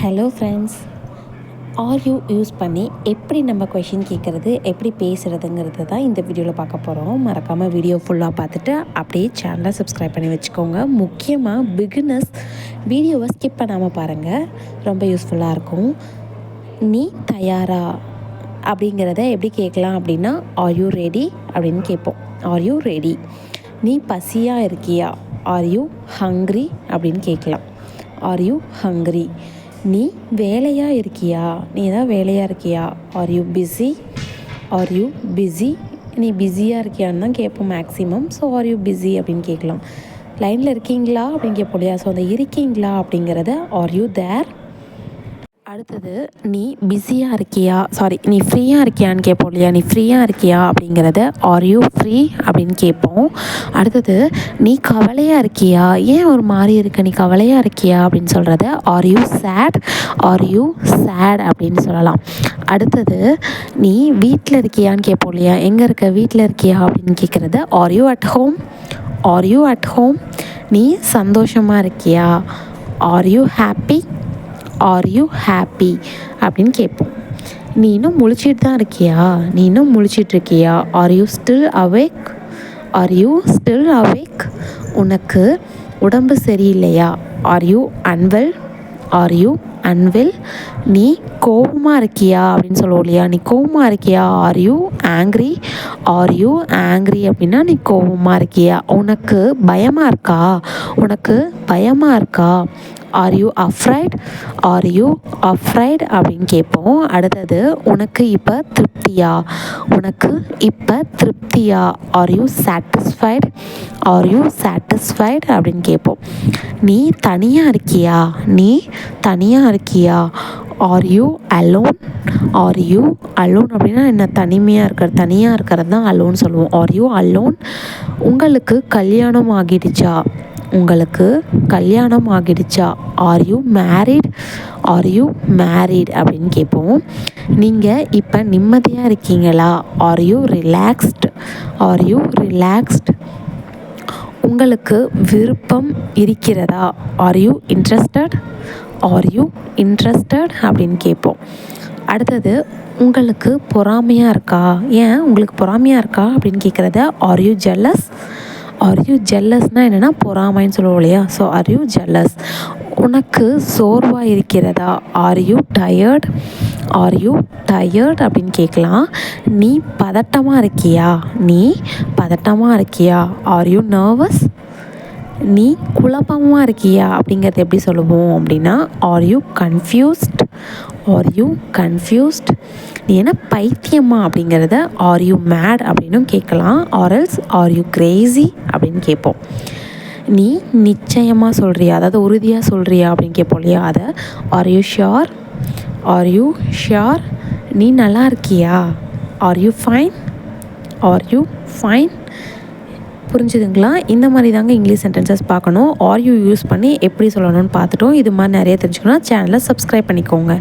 Hello friends, are you use பண்ணி எப்படி நம்ம கொஷின் கேட்குறது, எப்படி பேசுகிறதுங்கிறது தான் இந்த வீடியோவில் பார்க்க போகிறோம். மறக்காமல் வீடியோ ஃபுல்லாக பார்த்துட்டு அப்படியே சேனலை சப்ஸ்கிரைப் பண்ணி வச்சுக்கோங்க. முக்கியமாக பிகினர்ஸ் வீடியோவை ஸ்கிப் பண்ணாமல் பாருங்கள், ரொம்ப யூஸ்ஃபுல்லாக இருக்கும். நீ தயாரா அப்படிங்கிறத எப்படி கேட்கலாம் அப்படின்னா, ஆர் யூ ரெடி அப்படின்னு கேட்போம். Are you ready. நீ பசியாக இருக்கியா, ஆர் யூ ஹங்க்ரி அப்படின்னு கேட்கலாம். Are you hungry. நீ வேலையாக இருக்கியா, நீ ஏதாவது வேலையாக இருக்கியா, are you busy. Are you busy. நீ பிஸியாக இருக்கியான்னு தான் கேட்போம் maximum. So are you busy அப்படின்னு கேட்கலாம். லைனில் இருக்கீங்களா அப்படின்னு கேட்போம் இல்லையா. ஸோ அந்த இருக்கீங்களா அப்படிங்கிறத ஆர் யூ தேர். அடுத்தது நீ பிஸியாக இருக்கியா, நீ ஃப்ரீயாக இருக்கியான்னு கேட்போம் இல்லையா. நீ ஃப்ரீயாக இருக்கியா அப்படிங்கிறத ஆர் யூ ஃப்ரீ அப்படின்னு கேட்போம். அடுத்தது நீ கவலையாக இருக்கியா, ஏன் ஒரு மாதிரி இருக்க, நீ கவலையாக இருக்கியா அப்படின்னு சொல்கிறத are you sad. Are you sad அப்படின்னு சொல்லலாம். அடுத்தது நீ வீட்டில் இருக்கியான்னு கேட்போம் இல்லையா. எங்கே இருக்க, வீட்டில் இருக்கியா அப்படின்னு கேட்குறது are you at home. Are you at home. நீ சந்தோஷமாக இருக்கியா, are you happy. Are you happy அப்படின்னு கேட்போம். நீ இன்னும் முழிச்சிட்டு தான் இருக்கியா, நீ இன்னும் முழிச்சிட்ருக்கியா, are you still awake. Are you still awake. உனக்கு உடம்பு சரியில்லையா, are you unwell. Are you unwell. நீ கோபமாக இருக்கியா அப்படின்னு சொல்லுவோம் இல்லையா. நீ கோபமாக இருக்கியா, are you angry. Are you angry அப்படின்னா நீ கோபமாக இருக்கியா. உனக்கு பயமாக இருக்கா, உனக்கு பயமாக இருக்கா, are you afraid. Are you afraid அப்படின்னு கேட்போம். அடுத்தது உனக்கு இப்போ திருப்தியா, உனக்கு இப்போ திருப்தியா, are you satisfied. Are you satisfied அப்படின்னு கேட்போம். நீ தனியாக இருக்கியா, நீ தனியாக இருக்கியா, are you alone. Are you alone அப்படின்னா என்ன, தனியாக இருக்கிறது தான் அலோன் சொல்லுவோம். Are you alone. உங்களுக்கு கல்யாணம் ஆகிடுச்சா, உங்களுக்கு கல்யாணம் ஆகிடுச்சா, are you married. Are you married அப்படின்னு கேட்போம். நீங்கள் இப்போ நிம்மதியாக இருக்கீங்களா, are you relaxed. Are you relaxed. உங்களுக்கு விருப்பம் இருக்கிறதா, are you interested. Are you interested அப்படின்னு கேட்போம். அடுத்தது உங்களுக்கு பொறாமையாக இருக்கா, ஏன் உங்களுக்கு பொறாமையாக இருக்கா அப்படின்னு கேட்குறத are you jealous. Are you ஜெல்லஸ்னால் என்னென்னா பொறாமைன்னு சொல்லுவோம் இல்லையா. So are you jealous. உனக்கு சோர்வாக இருக்கிறதா, are you tired. Are you tired அப்படின்னு கேட்கலாம். நீ பதட்டமாக இருக்கியா, நீ பதட்டமாக இருக்கியா, ஆர் யூ நர்வஸ். நீ குழப்பமாக இருக்கியா அப்படிங்கிறது எப்படி சொல்லுவோம் அப்படின்னா are you confused. Are you confused. நீ என்ன பைத்தியமா அப்படிங்கிறத ஆர் யூ மேட் அப்படின்னும் கேட்கலாம். ஆர்எல்ஸ் ஆர் யூ கிரேசி அப்படின்னு கேட்போம். நீ நிச்சயமாக சொல்கிறியா, அதாவது உறுதியாக சொல்கிறியா அப்படின்னு கேட்போம் இல்லையா. அதை are you sure. Are you sure. நீ நல்லா இருக்கியா, are you fine. Are you fine. புரிஞ்சுதுங்களா. இந்த மாதிரி தாங்க இங்கிலீஷ் சென்டென்சஸ் பார்க்கணும். ஆர் யூ யூஸ் பண்ணி எப்படி சொல்லணும்னு பார்த்துட்டோம். இது மாதிரி நிறைய தெரிஞ்சுக்கணும். சேனலை சப்ஸ்கிரைப் பண்ணிக்கோங்க.